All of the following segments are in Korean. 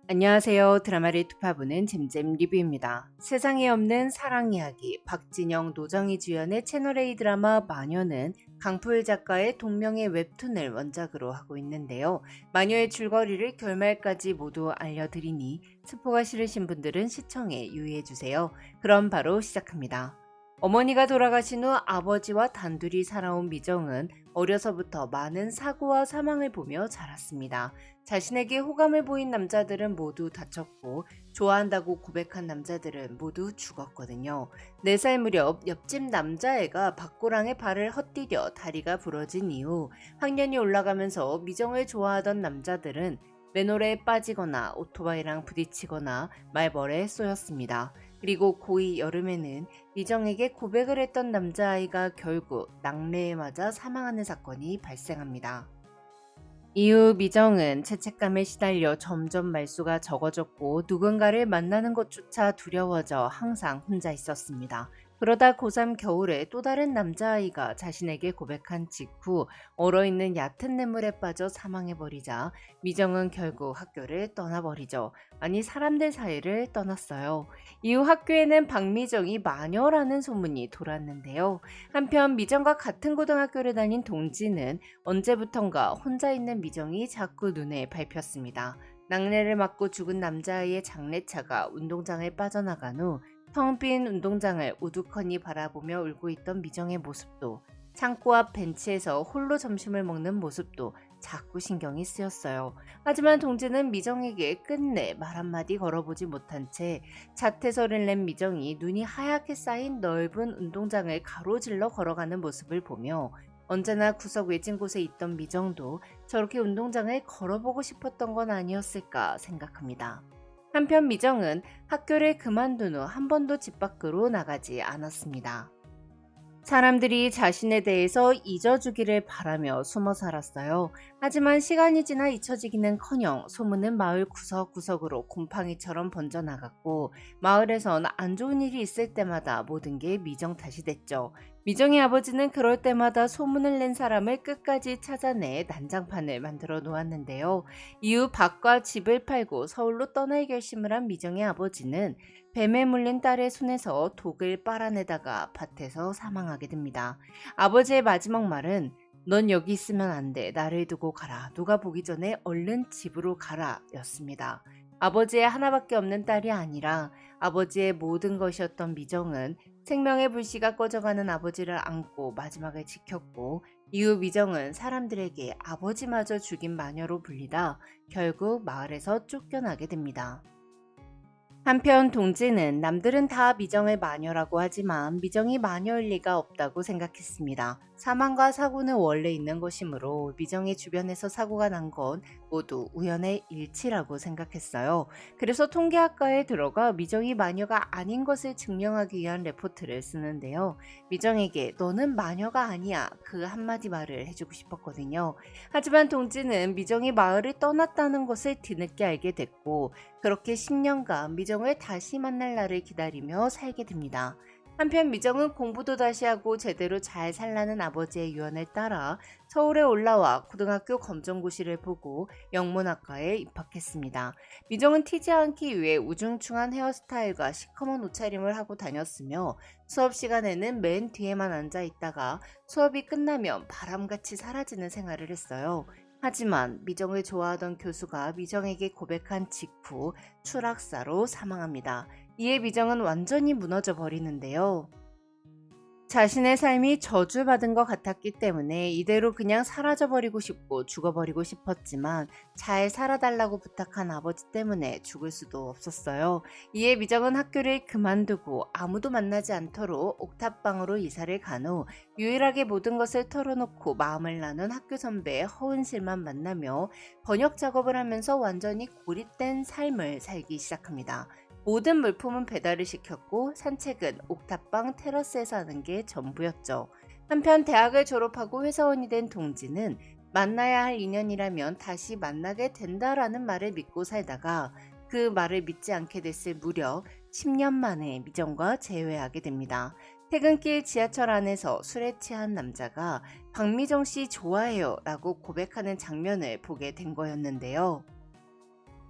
안녕하세요. 드라마를 투파보는 잼잼 리뷰입니다. 세상에 없는 사랑 이야기 박진영, 노정희 주연의 채널A 드라마 마녀는 강풀 작가의 동명의 웹툰을 원작으로 하고 있는데요. 마녀의 줄거리를 결말까지 모두 알려드리니 스포가 싫으신 분들은 시청에 유의해주세요. 그럼 바로 시작합니다. 어머니가 돌아가신 후 아버지와 단둘이 살아온 미정은 어려서부터 많은 사고와 사망을 보며 자랐습니다. 자신에게 호감을 보인 남자들은 모두 다쳤고 좋아한다고 고백한 남자들은 모두 죽었거든요. 4살 무렵 옆집 남자애가 박고랑의 발을 헛디뎌 다리가 부러진 이후 학년이 올라가면서 미정을 좋아하던 남자들은 맨홀에 빠지거나 오토바이랑 부딪히거나 말벌에 쏘였습니다. 그리고 고2 여름에는 미정에게 고백을 했던 남자아이가 결국 낙뢰에 맞아 사망하는 사건이 발생합니다. 이후 미정은 죄책감에 시달려 점점 말수가 적어졌고 누군가를 만나는 것조차 두려워져 항상 혼자 있었습니다. 그러다 고3 겨울에 또 다른 남자아이가 자신에게 고백한 직후 얼어있는 얕은 냇물에 빠져 사망해버리자 미정은 결국 학교를 떠나버리죠. 아니 사람들 사이를 떠났어요. 이후 학교에는 박미정이 마녀라는 소문이 돌았는데요. 한편 미정과 같은 고등학교를 다닌 동지는 언제부턴가 혼자 있는 미정이 자꾸 눈에 밟혔습니다. 낙뢰를 맞고 죽은 남자아이의 장례차가 운동장을 빠져나간 후 텅 빈 운동장을 우두커니 바라보며 울고 있던 미정의 모습도, 창고 앞 벤치에서 홀로 점심을 먹는 모습도 자꾸 신경이 쓰였어요. 하지만 동지는 미정에게 끝내 말 한마디 걸어보지 못한 채 자퇴서를 낸 미정이 눈이 하얗게 쌓인 넓은 운동장을 가로질러 걸어가는 모습을 보며 언제나 구석 외진 곳에 있던 미정도 저렇게 운동장을 걸어보고 싶었던 건 아니었을까 생각합니다. 한편 미정은 학교를 그만둔 후 한 번도 집 밖으로 나가지 않았습니다. 사람들이 자신에 대해서 잊어주기를 바라며 숨어 살았어요. 하지만 시간이 지나 잊혀지기는커녕 소문은 마을 구석구석으로 곰팡이처럼 번져나갔고 마을에선 안 좋은 일이 있을 때마다 모든 게 미정 탓이 됐죠. 미정의 아버지는 그럴 때마다 소문을 낸 사람을 끝까지 찾아내 난장판을 만들어 놓았는데요. 이후 밭과 집을 팔고 서울로 떠날 결심을 한 미정의 아버지는 뱀에 물린 딸의 손에서 독을 빨아내다가 밭에서 사망하게 됩니다. 아버지의 마지막 말은 넌 여기 있으면 안 돼. 나를 두고 가라. 누가 보기 전에 얼른 집으로 가라. 였습니다. 아버지의 하나밖에 없는 딸이 아니라 아버지의 모든 것이었던 미정은 생명의 불씨가 꺼져가는 아버지를 안고 마지막을 지켰고 이후 미정은 사람들에게 아버지마저 죽인 마녀로 불리다 결국 마을에서 쫓겨나게 됩니다. 한편 동지는 남들은 다 미정을 마녀라고 하지만 미정이 마녀일 리가 없다고 생각했습니다. 사망과 사고는 원래 있는 것이므로 미정의 주변에서 사고가 난 건 모두 우연의 일치라고 생각했어요. 그래서 통계학과에 들어가 미정이 마녀가 아닌 것을 증명하기 위한 레포트를 쓰는데요. 미정에게 너는 마녀가 아니야 그 한마디 말을 해주고 싶었거든요. 하지만 동지는 미정이 마을을 떠났다는 것을 뒤늦게 알게 됐고 그렇게 10년간 미정을 다시 만날 날을 기다리며 살게 됩니다. 한편 미정은 공부도 다시 하고 제대로 잘 살라는 아버지의 유언을 따라 서울에 올라와 고등학교 검정고시를 보고 영문학과에 입학했습니다. 미정은 튀지 않기 위해 우중충한 헤어스타일과 시커먼 옷차림을 하고 다녔으며 수업 시간에는 맨 뒤에만 앉아 있다가 수업이 끝나면 바람같이 사라지는 생활을 했어요. 하지만 미정을 좋아하던 교수가 미정에게 고백한 직후 추락사로 사망합니다. 이에 미정은 완전히 무너져 버리는데요. 자신의 삶이 저주받은 것 같았기 때문에 이대로 그냥 사라져버리고 싶고 죽어버리고 싶었지만 잘 살아달라고 부탁한 아버지 때문에 죽을 수도 없었어요. 이에 미정은 학교를 그만두고 아무도 만나지 않도록 옥탑방으로 이사를 간 후 유일하게 모든 것을 털어놓고 마음을 나눈 학교 선배의 허은실만 만나며 번역 작업을 하면서 완전히 고립된 삶을 살기 시작합니다. 모든 물품은 배달을 시켰고 산책은 옥탑방 테라스에서 하는 게 전부였죠. 한편 대학을 졸업하고 회사원이 된 동지는 만나야 할 인연이라면 다시 만나게 된다라는 말을 믿고 살다가 그 말을 믿지 않게 됐을 무렵 10년 만에 미정과 재회하게 됩니다. 퇴근길 지하철 안에서 술에 취한 남자가 박미정 씨 좋아해요 라고 고백하는 장면을 보게 된 거였는데요.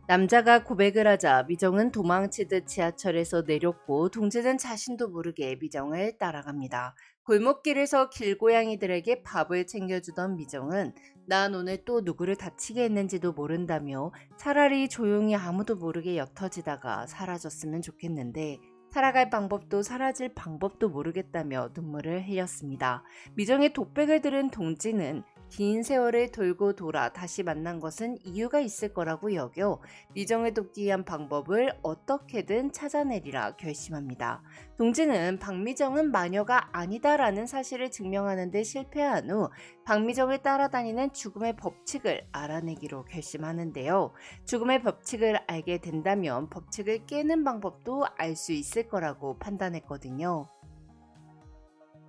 남자가 고백을 하자 미정은 도망치듯 지하철에서 내렸고 동진은 자신도 모르게 미정을 따라갑니다. 골목길에서 길고양이들에게 밥을 챙겨주던 미정은 난 오늘 또 누구를 다치게 했는지도 모른다며 차라리 조용히 아무도 모르게 옅어지다가 사라졌으면 좋겠는데 살아갈 방법도 사라질 방법도 모르겠다며 눈물을 흘렸습니다. 미정의 독백을 들은 동진은 긴 세월을 돌고 돌아 다시 만난 것은 이유가 있을 거라고 여겨 미정을 돕기 위한 방법을 어떻게든 찾아내리라 결심합니다. 동진은 박미정은 마녀가 아니다라는 사실을 증명하는 데 실패한 후 박미정을 따라다니는 죽음의 법칙을 알아내기로 결심하는데요. 죽음의 법칙을 알게 된다면 법칙을 깨는 방법도 알 수 있을 거라고 판단했거든요.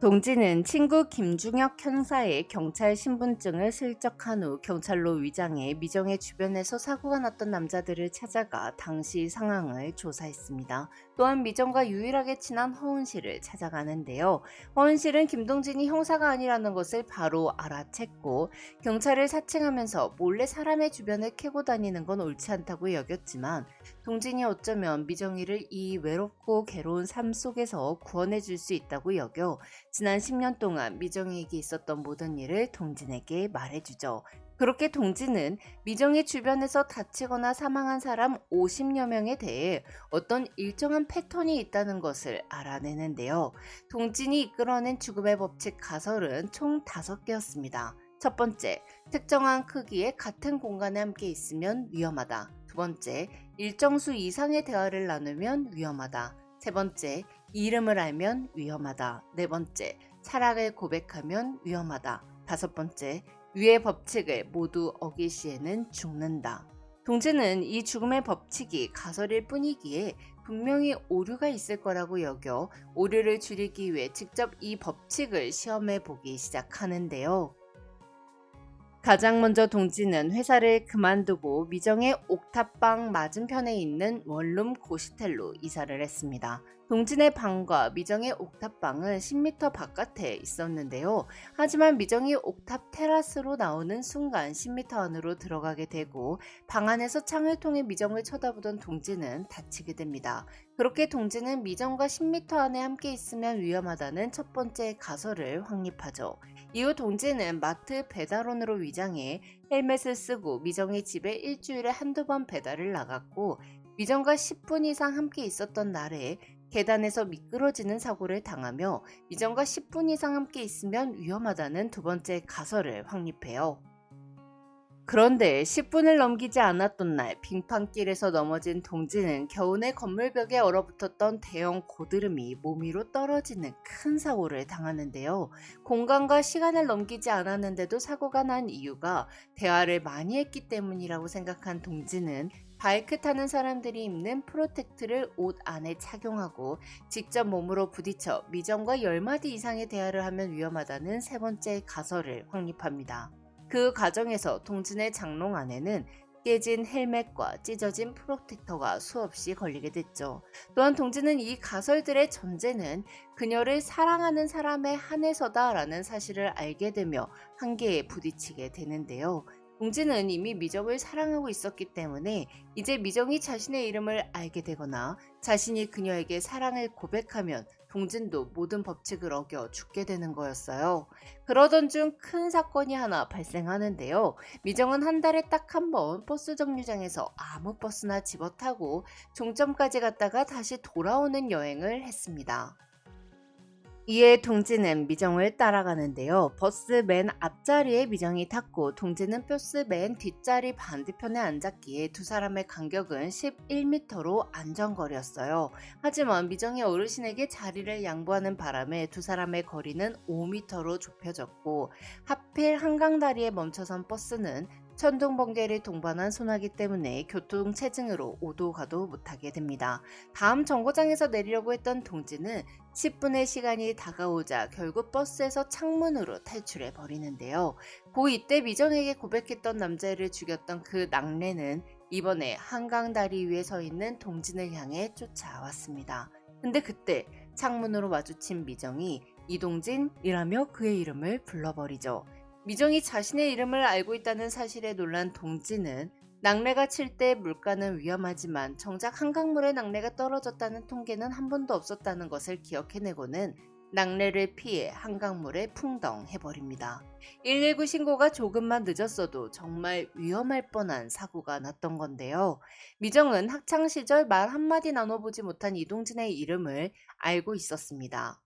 동진은 친구 김중혁 형사의 경찰 신분증을 슬쩍한 후 경찰로 위장해 미정의 주변에서 사고가 났던 남자들을 찾아가 당시 상황을 조사했습니다. 또한 미정과 유일하게 친한 허은 씨를 찾아가는데요. 허은 씨는 김동진이 형사가 아니라는 것을 바로 알아챘고 경찰을 사칭하면서 몰래 사람의 주변을 캐고 다니는 건 옳지 않다고 여겼지만 동진이 어쩌면 미정이를 이 외롭고 괴로운 삶 속에서 구원해 줄 수 있다고 여겨 지난 10년 동안 미정이에게 있었던 모든 일을 동진에게 말해주죠. 그렇게 동진은 미정이 주변에서 다치거나 사망한 사람 50여 명에 대해 어떤 일정한 패턴이 있다는 것을 알아내는데요. 동진이 이끌어낸 죽음의 법칙 가설은 총 5개였습니다. 첫 번째, 특정한 크기의 같은 공간에 함께 있으면 위험하다. 두 번째, 일정 수 이상의 대화를 나누면 위험하다. 세 번째, 이름을 알면 위험하다. 네 번째, 사랑을 고백하면 위험하다. 다섯 번째, 위의 법칙을 모두 어길 시에는 죽는다. 동진은 이 죽음의 법칙이 가설일 뿐이기에 분명히 오류가 있을 거라고 여겨 오류를 줄이기 위해 직접 이 법칙을 시험해 보기 시작하는데요. 가장 먼저 동진은 회사를 그만두고 미정의 옥탑방 맞은편에 있는 원룸 고시텔로 이사를 했습니다. 동진의 방과 미정의 옥탑방은 10m 바깥에 있었는데요. 하지만 미정이 옥탑 테라스로 나오는 순간 10m 안으로 들어가게 되고 방 안에서 창을 통해 미정을 쳐다보던 동진은 다치게 됩니다. 그렇게 동진은 미정과 10m 안에 함께 있으면 위험하다는 첫 번째 가설을 확립하죠. 이후 동진은 마트 배달원으로 위장해 헬멧을 쓰고 미정의 집에 일주일에 한두 번 배달을 나갔고 미정과 10분 이상 함께 있었던 날에 계단에서 미끄러지는 사고를 당하며 미정과 10분 이상 함께 있으면 위험하다는 두 번째 가설을 확립해요. 그런데 10분을 넘기지 않았던 날 빙판길에서 넘어진 동진은 겨우내 건물벽에 얼어붙었던 대형 고드름이 몸 위로 떨어지는 큰 사고를 당하는데요. 공간과 시간을 넘기지 않았는데도 사고가 난 이유가 대화를 많이 했기 때문이라고 생각한 동진은 바이크 타는 사람들이 입는 프로텍트를 옷 안에 착용하고 직접 몸으로 부딪혀 미정과 10마디 이상의 대화를 하면 위험하다는 세 번째 가설을 확립합니다. 그 과정에서 동진의 장롱 안에는 깨진 헬멧과 찢어진 프로텍터가 수없이 걸리게 됐죠. 또한 동진은 이 가설들의 전제는 그녀를 사랑하는 사람에 한해서다라는 사실을 알게 되며 한계에 부딪히게 되는데요. 동진은 이미 미정을 사랑하고 있었기 때문에 이제 미정이 자신의 이름을 알게 되거나 자신이 그녀에게 사랑을 고백하면 동진도 모든 법칙을 어겨 죽게 되는 거였어요. 그러던 중 큰 사건이 하나 발생하는데요. 미정은 한 달에 딱 한 번 버스 정류장에서 아무 버스나 집어타고 종점까지 갔다가 다시 돌아오는 여행을 했습니다. 이에 동진은 미정을 따라가는데요. 버스 맨 앞자리에 미정이 탔고 동진은 버스 맨 뒷자리 반대편에 앉았기에 두 사람의 간격은 11m로 안전거리였어요. 하지만 미정이 어르신에게 자리를 양보하는 바람에 두 사람의 거리는 5m로 좁혀졌고 하필 한강다리에 멈춰선 버스는 천둥 번개를 동반한 소나기 때문에 교통체증으로 오도 가도 못하게 됩니다. 다음 정거장에서 내리려고 했던 동진은 10분의 시간이 다가오자 결국 버스에서 창문으로 탈출해 버리는데요. 고 이때 미정에게 고백했던 남자를 죽였던 그 낙뢰는 이번에 한강다리 위에 서 있는 동진을 향해 쫓아왔습니다. 근데 그때 창문으로 마주친 미정이 이동진이라며 그의 이름을 불러버리죠. 미정이 자신의 이름을 알고 있다는 사실에 놀란 동진은 낙뢰가 칠 때 물가는 위험하지만 정작 한강물에 낙뢰가 떨어졌다는 통계는 한 번도 없었다는 것을 기억해내고는 낙뢰를 피해 한강물에 풍덩해버립니다. 119 신고가 조금만 늦었어도 정말 위험할 뻔한 사고가 났던 건데요. 미정은 학창시절 말 한마디 나눠보지 못한 이동진의 이름을 알고 있었습니다.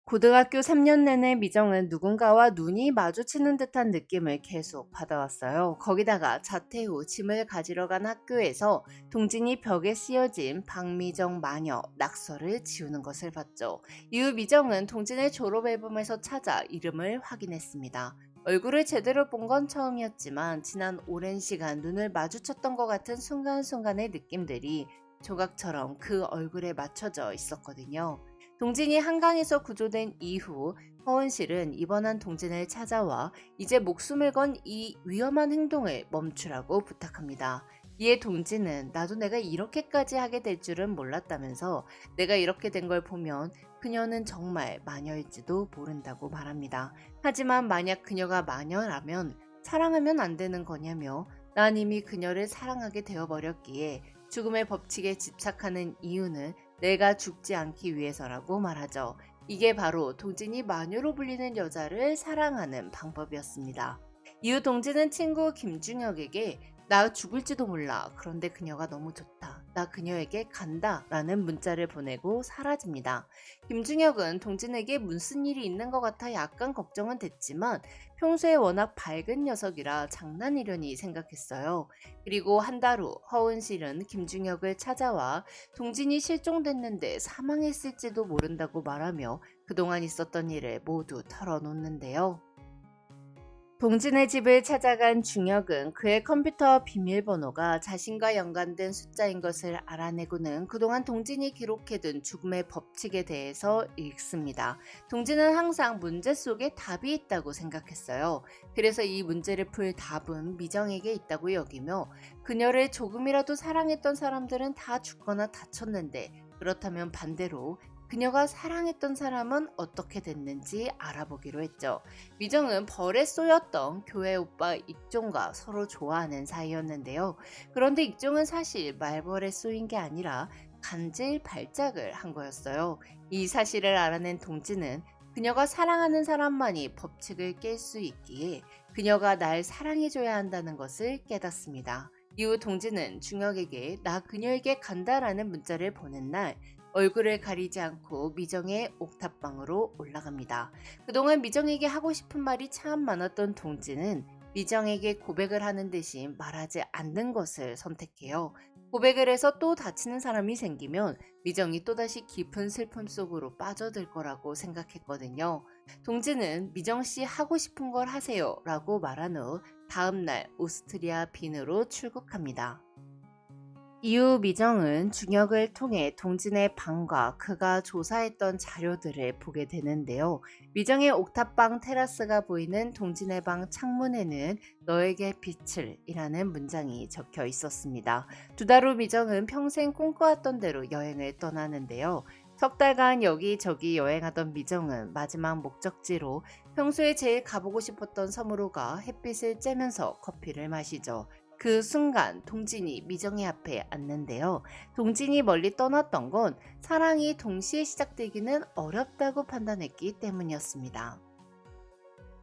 고등학교 3년 내내 미정은 누군가와 눈이 마주치는 듯한 느낌을 계속 받아왔어요. 거기다가 자퇴 후 짐을 가지러 간 학교에서 동진이 벽에 쓰여진 박미정 마녀 낙서를 지우는 것을 봤죠. 이후 미정은 동진의 졸업 앨범에서 찾아 이름을 확인했습니다. 얼굴을 제대로 본 건 처음이었지만 지난 오랜 시간 눈을 마주쳤던 것 같은 순간순간의 느낌들이 조각처럼 그 얼굴에 맞춰져 있었거든요. 동진이 한강에서 구조된 이후 허은실은 입원한 동진을 찾아와 이제 목숨을 건 이 위험한 행동을 멈추라고 부탁합니다. 이에 동진은 나도 내가 이렇게까지 하게 될 줄은 몰랐다면서 내가 이렇게 된 걸 보면 그녀는 정말 마녀일지도 모른다고 말합니다. 하지만 만약 그녀가 마녀라면 사랑하면 안 되는 거냐며 난 이미 그녀를 사랑하게 되어버렸기에 죽음의 법칙에 집착하는 이유는 내가 죽지 않기 위해서라고 말하죠. 이게 바로 동진이 마녀로 불리는 여자를 사랑하는 방법이었습니다. 이후 동진은 친구 김중혁에게 나 죽을지도 몰라. 그런데 그녀가 너무 좋다. 나 그녀에게 간다. 라는 문자를 보내고 사라집니다. 김중혁은 동진에게 무슨 일이 있는 것 같아 약간 걱정은 됐지만 평소에 워낙 밝은 녀석이라 장난이려니 생각했어요. 그리고 한 달 후 허은실은 김중혁을 찾아와 동진이 실종됐는데 사망했을지도 모른다고 말하며 그동안 있었던 일을 모두 털어놓는데요. 동진의 집을 찾아간 중혁은 그의 컴퓨터 비밀번호가 자신과 연관된 숫자인 것을 알아내고는 그동안 동진이 기록해둔 죽음의 법칙에 대해서 읽습니다. 동진은 항상 문제 속에 답이 있다고 생각했어요. 그래서 이 문제를 풀 답은 미정에게 있다고 여기며 그녀를 조금이라도 사랑했던 사람들은 다 죽거나 다쳤는데 그렇다면 반대로 그녀가 사랑했던 사람은 어떻게 됐는지 알아보기로 했죠. 미정은 벌에 쏘였던 교회 오빠 익종과 서로 좋아하는 사이였는데요. 그런데 익종은 사실 말벌에 쏘인 게 아니라 간질 발작을 한 거였어요. 이 사실을 알아낸 동진은 그녀가 사랑하는 사람만이 법칙을 깰 수 있기에 그녀가 날 사랑해줘야 한다는 것을 깨닫습니다. 이후 동진은 중혁에게 나 그녀에게 간다라는 문자를 보낸 날 얼굴을 가리지 않고 미정의 옥탑방으로 올라갑니다. 그동안 미정에게 하고 싶은 말이 참 많았던 동진은 미정에게 고백을 하는 대신 말하지 않는 것을 선택해요. 고백을 해서 또 다치는 사람이 생기면 미정이 또다시 깊은 슬픔 속으로 빠져들 거라고 생각했거든요. 동진은 미정씨 하고 싶은 걸 하세요 라고 말한 후 다음날 오스트리아 빈으로 출국합니다. 이후 미정은 중혁을 통해 동진의 방과 그가 조사했던 자료들을 보게 되는데요. 미정의 옥탑방 테라스가 보이는 동진의 방 창문에는 너에게 빛을 이라는 문장이 적혀 있었습니다. 두 달 후 미정은 평생 꿈꿔왔던 대로 여행을 떠나는데요. 석 달간 여기저기 여행하던 미정은 마지막 목적지로 평소에 제일 가보고 싶었던 섬으로 가 햇빛을 쬐면서 커피를 마시죠. 그 순간 동진이 미정의 앞에 앉는데요. 동진이 멀리 떠났던 건 사랑이 동시에 시작되기는 어렵다고 판단했기 때문이었습니다.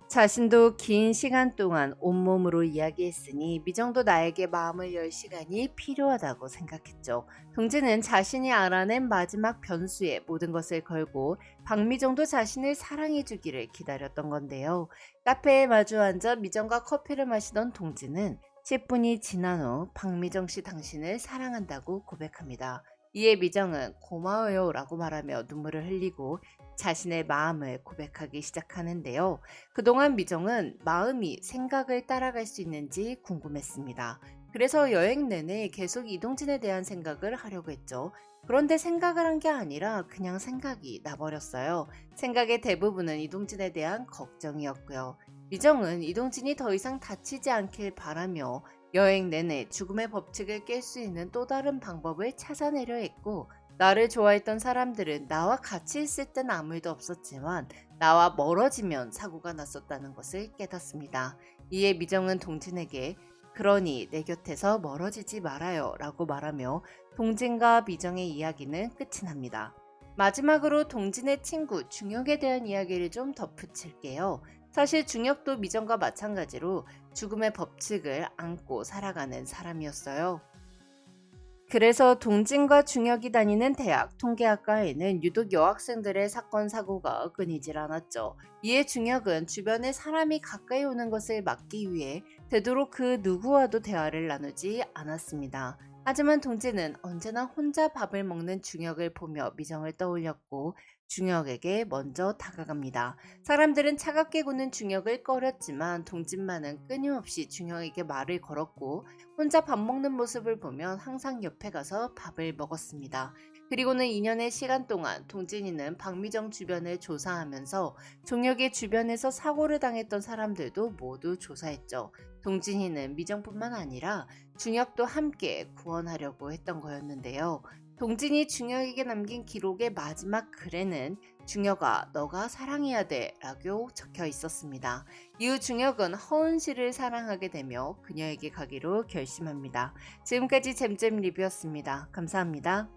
자신도 긴 시간 동안 온몸으로 이야기했으니 미정도 나에게 마음을 열 시간이 필요하다고 생각했죠. 동진은 자신이 알아낸 마지막 변수에 모든 것을 걸고 박미정도 자신을 사랑해주기를 기다렸던 건데요. 카페에 마주 앉아 미정과 커피를 마시던 동진은 10분이 지난 후 박미정 씨 당신을 사랑한다고 고백합니다. 이에 미정은 고마워요 라고 말하며 눈물을 흘리고 자신의 마음을 고백하기 시작하는데요. 그동안 미정은 마음이 생각을 따라갈 수 있는지 궁금했습니다. 그래서 여행 내내 계속 이동진에 대한 생각을 하려고 했죠. 그런데 생각을 한 게 아니라 그냥 생각이 나버렸어요. 생각의 대부분은 이동진에 대한 걱정이었고요. 미정은 이동진이 더 이상 다치지 않길 바라며 여행 내내 죽음의 법칙을 깰 수 있는 또 다른 방법을 찾아내려 했고 나를 좋아했던 사람들은 나와 같이 있을 땐 아무 일도 없었지만 나와 멀어지면 사고가 났었다는 것을 깨닫습니다. 이에 미정은 동진에게 그러니 내 곁에서 멀어지지 말아요 라고 말하며 동진과 미정의 이야기는 끝이 납니다. 마지막으로 동진의 친구 중혁에 대한 이야기를 좀 덧붙일게요. 사실 중혁도 미정과 마찬가지로 죽음의 법칙을 안고 살아가는 사람이었어요. 그래서 동진과 중혁이 다니는 대학 통계학과에는 유독 여학생들의 사건 사고가 끊이질 않았죠. 이에 중혁은 주변에 사람이 가까이 오는 것을 막기 위해 되도록 그 누구와도 대화를 나누지 않았습니다. 하지만 동진은 언제나 혼자 밥을 먹는 중혁을 보며 미정을 떠올렸고 중혁에게 먼저 다가갑니다. 사람들은 차갑게 구는 중혁을 꺼렸지만 동진만은 끊임없이 중혁에게 말을 걸었고 혼자 밥 먹는 모습을 보면 항상 옆에 가서 밥을 먹었습니다. 그리고는 2년의 시간 동안 동진이는 박미정 주변을 조사하면서 종혁의 주변에서 사고를 당했던 사람들도 모두 조사했죠. 동진이는 미정뿐만 아니라 중혁도 함께 구원하려고 했던 거였는데요. 동진이 중혁에게 남긴 기록의 마지막 글에는 중혁아 너가 사랑해야 돼 라고 적혀 있었습니다. 이후 중혁은 허은 씨를 사랑하게 되며 그녀에게 가기로 결심합니다. 지금까지 잼잼 리뷰였습니다. 감사합니다.